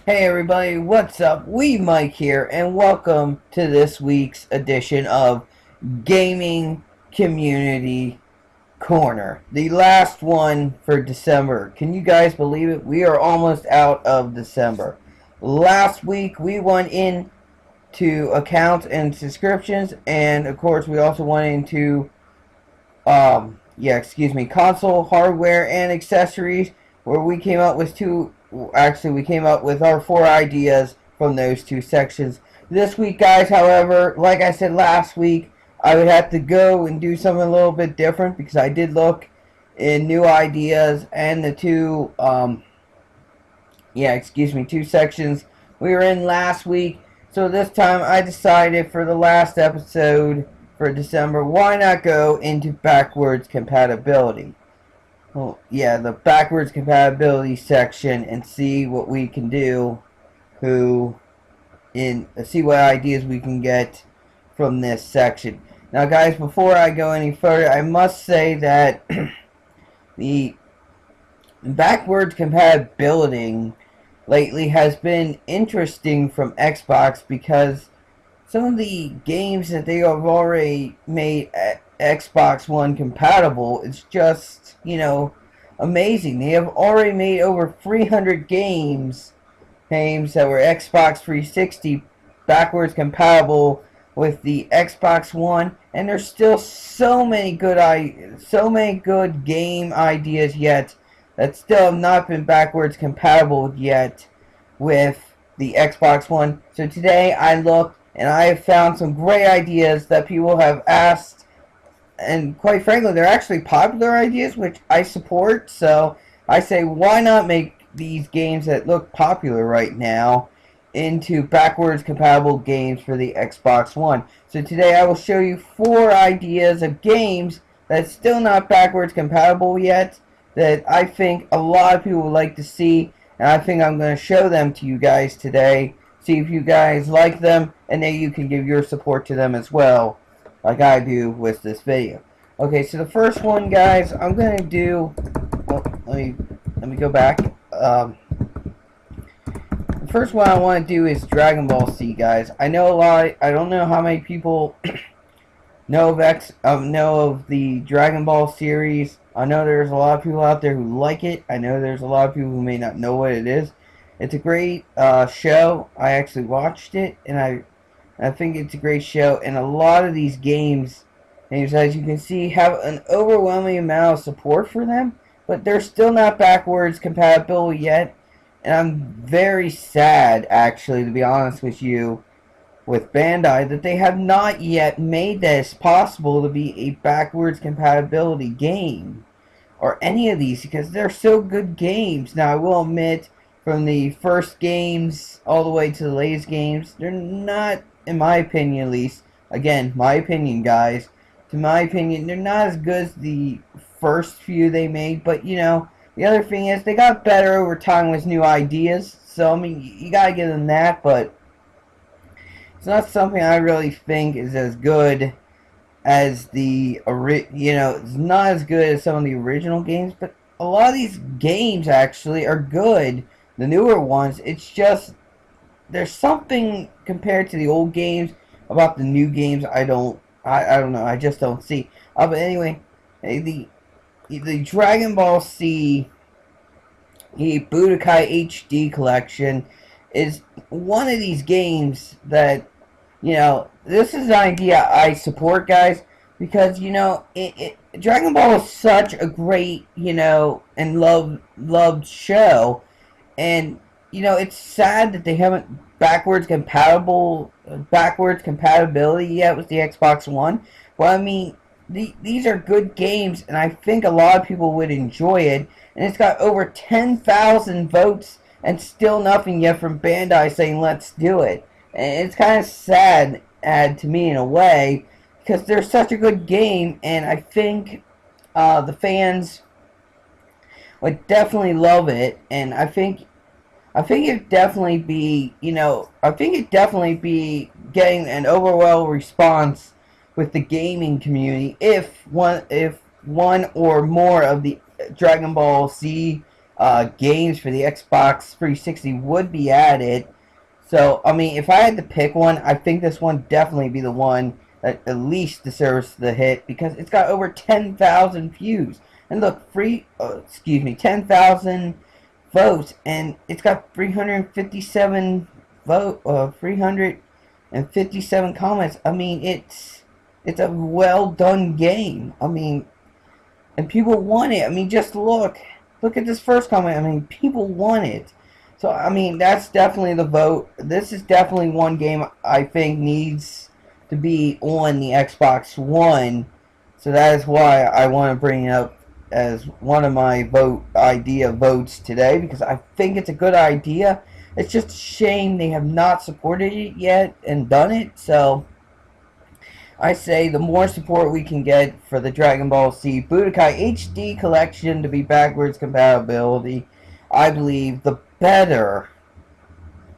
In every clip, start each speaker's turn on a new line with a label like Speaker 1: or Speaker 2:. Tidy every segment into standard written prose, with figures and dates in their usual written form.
Speaker 1: Hey everybody, what's up? Mike here, and welcome to this week's edition of Gaming Community Corner. The last one for December. Can you guys believe it? We are almost out of December. Last week we went into accounts and subscriptions, and of course we also went into console hardware and accessories, where we came up with we came up with our four ideas from those two sections. This week, guys, however, like I said last week, I would have to go and do something a little bit different because I did look in new ideas and the two sections we were in last week. So this time I decided for the last episode for December, why not go into backwards compatibility? Well, yeah, the backwards compatibility section and see what we can do, see what ideas we can get from this section. Now, guys, before I go any further, I must say that the backwards compatibility lately has been interesting from Xbox because some of the games that they have already made Xbox One compatible, it's just, amazing. They have already made over 300 games that were Xbox 360 backwards compatible with the Xbox One, and there's still so many good game ideas yet that still have not been backwards compatible yet with the Xbox One. So today I looked and I have found some great ideas that people have asked, and quite frankly, they're actually popular ideas, which I support. So I say, why not make these games that look popular right now into backwards compatible games for the Xbox One? So today I will show you 4 ideas of games that's still not backwards compatible yet, that I think a lot of people would like to see, and I think I'm going to show them to you guys today. See if you guys like them, and then you can give your support to them as well, like I do with this video. Okay, so the first one, guys, I'm going to do... Oh, let me go back. The first one I want to do is Dragon Ball Z, guys. I know I don't know how many people know of the Dragon Ball series. I know there's a lot of people out there who like it. I know there's a lot of people who may not know what it is. It's a great show. I actually watched it, and I think it's a great show. And a lot of these games, as you can see, have an overwhelming amount of support for them, but they're still not backwards compatible yet. And I'm very sad, actually, to be honest with you, with Bandai, that they have not yet made this possible to be a backwards compatibility game, or any of these, because they're so good games. Now, I will admit, from the first games all the way to the latest games, they're not, in my opinion at least, again, my opinion, guys, to my opinion, they're not as good as the first few they made. But, the other thing is, they got better over time with new ideas, so, I mean, you gotta give them that, but it's not something I really think is as good as it's not as good as some of the original games, but a lot of these games actually are good. The newer ones, it's just, there's something compared to the old games about the new games I don't know, I just don't see. But anyway, the Dragon Ball Z, the Budokai HD collection, is one of these games that, this is an idea I support, guys, because, Dragon Ball is such a great, and loved show, and, it's sad that they haven't backwards compatibility yet with the Xbox One. Well, I mean, these are good games, and I think a lot of people would enjoy it, and it's got over 10,000 votes, and still nothing yet from Bandai saying, let's do it. And it's kind of sad, to me, in a way, because they're such a good game, and I think the fans would definitely love it, and I think it'd definitely be, getting an overall response with the gaming community if one or more of the Dragon Ball Z games for the Xbox 360 would be added. So, I mean, if I had to pick one, I think this one definitely be the one that at least deserves the hit because it's got over 10,000 views. And look, 10,000 votes, and it's got 357 comments. I mean, it's a well done game. I mean, and people want it. I mean, just look at this first comment. I mean, people want it. So, I mean, that's definitely the vote. This is definitely one game I think needs to be on the Xbox One. So that is why I want to bring it up as one of my votes today, because I think it's a good idea. It's just a shame they have not supported it yet and done it. So I say the more support we can get for the Dragon Ball Z Budokai HD collection to be backwards compatibility, I believe the better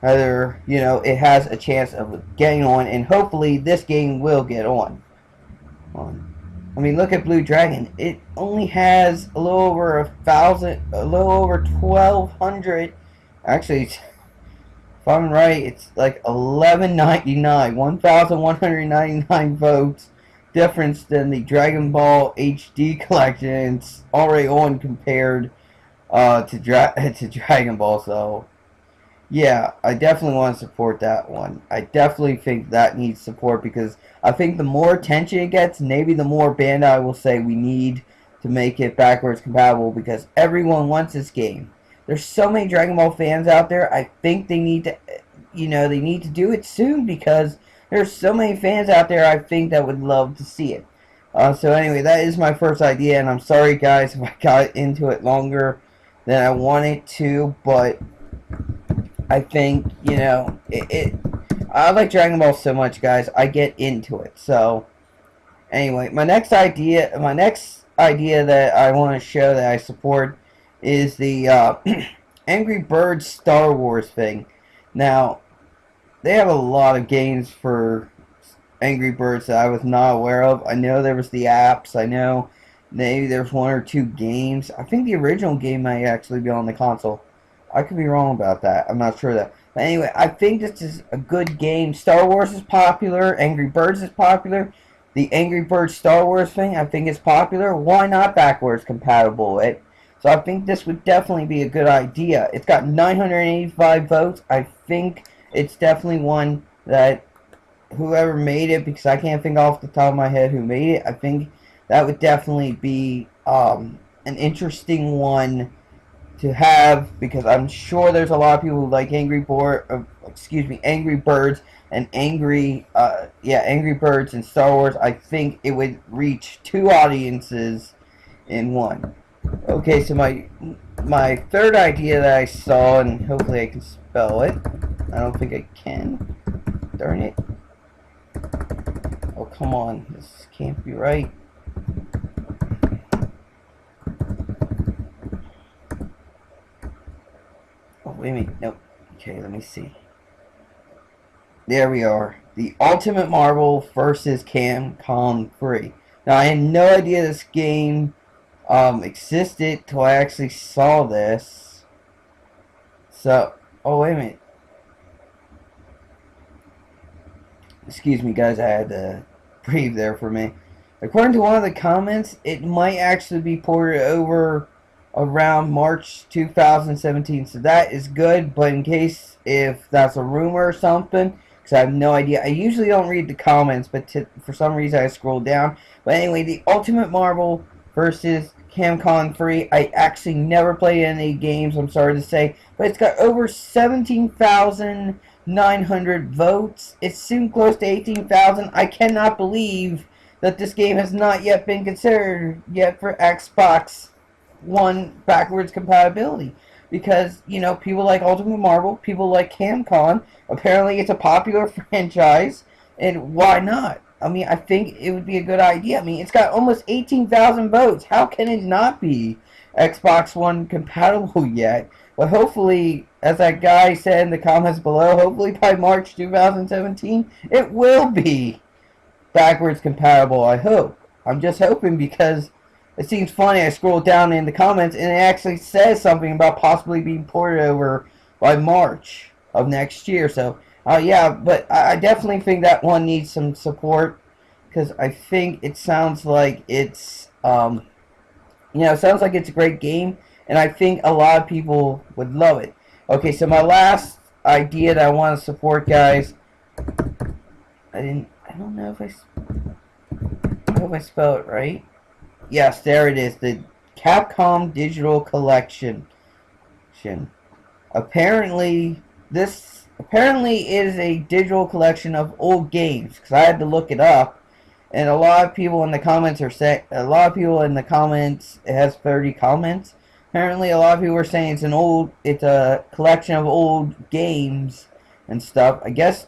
Speaker 1: it has a chance of getting on, and hopefully this game will get on. I mean, look at Blue Dragon. It only has a little over 1,200. Actually, if I'm right, it's like 1,199 votes difference than the Dragon Ball HD collection. It's already on compared to Dragon Ball. So yeah, I definitely want to support that one. I definitely think that needs support because I think the more attention it gets, maybe the more Bandai will say we need to make it backwards compatible because everyone wants this game. There's so many Dragon Ball fans out there. I think they need to, they need to do it soon because there's so many fans out there I think that would love to see it. So anyway, that is my first idea, and I'm sorry guys if I got into it longer than I wanted to, but I think, I like Dragon Ball so much, guys. I get into it. So, anyway, my next idea that I want to show that I support is the Angry Birds Star Wars thing. Now, they have a lot of games for Angry Birds that I was not aware of. I know there was the apps. I know maybe there's one or two games. I think the original game might actually be on the console. I could be wrong about that. I'm not sure of that. But anyway, I think this is a good game. Star Wars is popular. Angry Birds is popular. The Angry Birds Star Wars thing, I think is popular. Why not backwards compatible it? So I think this would definitely be a good idea. It's got 985 votes. I think it's definitely one that whoever made it, because I can't think off the top of my head who made it, I think that would definitely be an interesting one to have, because I'm sure there's a lot of people who like Angry Birds and Angry Birds and Star Wars. I think it would reach two audiences in one. Okay, so my third idea that I saw, and hopefully I can spell it. I don't think I can. Darn it. Oh, come on. This can't be right. Wait a minute. Nope. Okay, let me see. There we are. The Ultimate Marvel versus Capcom 3. Now, I had no idea this game existed till I actually saw this. So, oh, wait a minute. Excuse me, guys. I had to breathe there for me. According to one of the comments, it might actually be ported over around March 2017, so that is good. But in case if that's a rumor or something, because I have no idea, I usually don't read the comments, but for some reason I scrolled down. But anyway, the Ultimate Marvel versus Capcom 3, I actually never played any games, I'm sorry to say, but it's got over 17,900 votes. It's soon close to 18,000. I cannot believe that this game has not yet been considered yet for Xbox One backwards compatibility, because people like Ultimate Marvel, people like Capcom. Apparently it's a popular franchise, and why not? I mean, I think it would be a good idea. I mean, it's got almost 18,000 votes. How can it not be Xbox One compatible yet? But hopefully, as that guy said in the comments below, hopefully by March 2017 it will be backwards compatible. I hope. I'm just hoping, because it seems funny. I scroll down in the comments and it actually says something about possibly being ported over by March of next year. So, yeah, but I definitely think that one needs some support because I think it sounds like it's, it sounds like it's a great game, and I think a lot of people would love it. Okay, so my last idea that I want to support, guys. I don't know if I hope I spell it right. Yes, there it is. The Capcom Digital Collection. Apparently, this is a digital collection of old games, because I had to look it up, and a lot of people in the comments are saying, it has 30 comments. Apparently, a lot of people are saying it's a collection of old games and stuff. I guess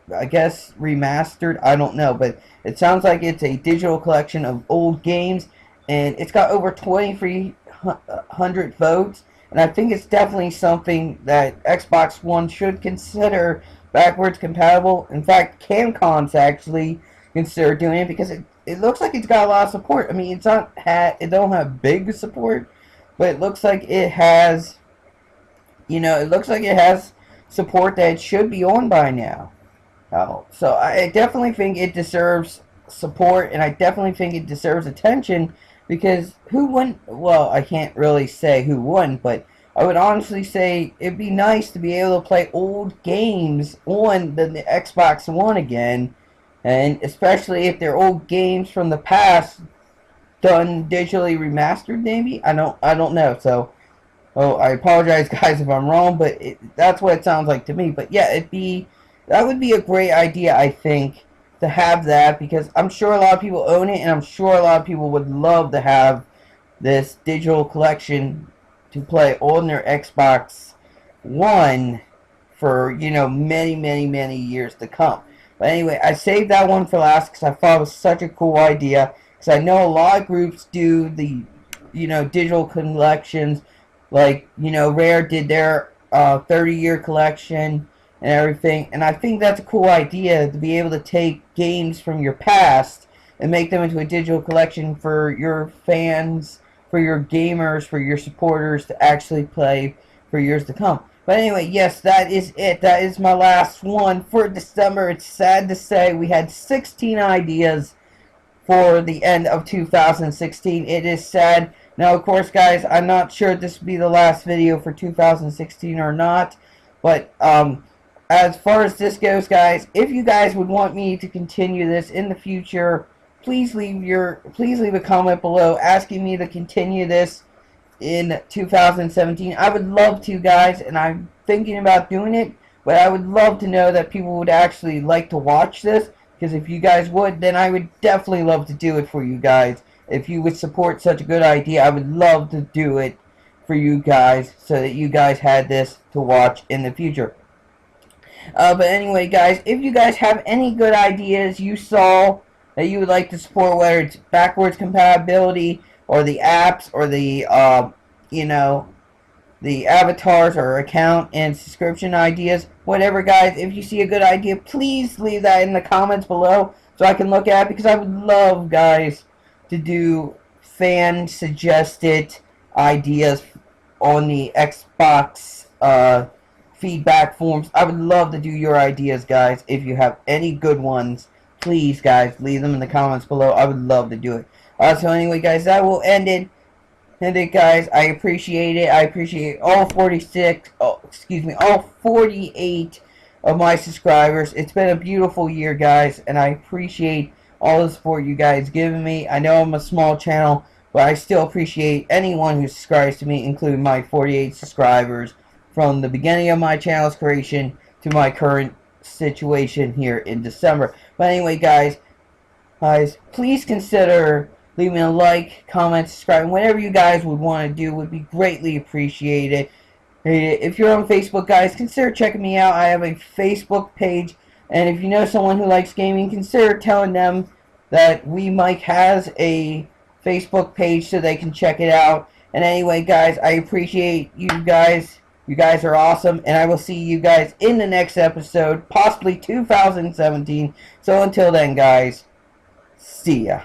Speaker 1: remastered. I don't know, but it sounds like it's a digital collection of old games, and it's got over 2,300 votes. And I think it's definitely something that Xbox One should consider backwards compatible. In fact, Capcom's actually consider doing it because it looks like it's got a lot of support. I mean, it don't have big support, but it looks like it has, support that it should be on by now. So I definitely think it deserves support, and I definitely think it deserves attention, because who wouldn't? Well, I can't really say who wouldn't, but I would honestly say it'd be nice to be able to play old games on the Xbox One again, and especially if they're old games from the past done digitally remastered, maybe. I don't know. So, I apologize, guys, if I'm wrong, but that's what it sounds like to me. But yeah, that would be a great idea, I think, to have that, because I'm sure a lot of people own it, and I'm sure a lot of people would love to have this digital collection to play on their Xbox One for, many, many, many years to come. But anyway, I saved that one for last because I thought it was such a cool idea, because I know a lot of groups do the, digital collections, like, Rare did their 30-year collection and everything, and I think that's a cool idea, to be able to take games from your past and make them into a digital collection for your fans, for your gamers, for your supporters to actually play for years to come. But anyway, yes, that is it. That is my last one for December. It's sad to say we had 16 ideas for the end of 2016. It is sad. Now, of course, guys, I'm not sure if this will be the last video for 2016 or not, but as far as this goes, guys, if you guys would want me to continue this in the future, please leave a comment below asking me to continue this in 2017. I would love to, guys, and I'm thinking about doing it, but I would love to know that people would actually like to watch this, because if you guys would, then I would definitely love to do it for you guys. If you would support such a good idea, I would love to do it for you guys, so that you guys had this to watch in the future. But anyway, guys, if you guys have any good ideas you saw that you would like to support, whether it's backwards compatibility or the apps or the the avatars or account and subscription ideas, whatever, guys, if you see a good idea, please leave that in the comments below so I can look at it, because I would love, guys, to do fan suggested ideas on the Xbox feedback forms. I would love to do your ideas, guys. If you have any good ones, please, guys, leave them in the comments below. I would love to do it. So anyway, guys, that will end it. Guys, I appreciate it. I appreciate all 48 of my subscribers. It's been a beautiful year, guys, and I appreciate all the support you guys given me. I know I'm a small channel, but I still appreciate anyone who subscribes to me, including my 48 subscribers from the beginning of my channel's creation to my current situation here in December. But anyway, guys, please consider leaving a like, comment, subscribe, whatever you guys would want to do would be greatly appreciated. If you're on Facebook, guys, consider checking me out. I have a Facebook page, and if you know someone who likes gaming, consider telling them that Mike has a Facebook page so they can check it out. And anyway, guys, I appreciate you guys. You guys are awesome, and I will see you guys in the next episode, possibly 2017. So until then, guys, see ya.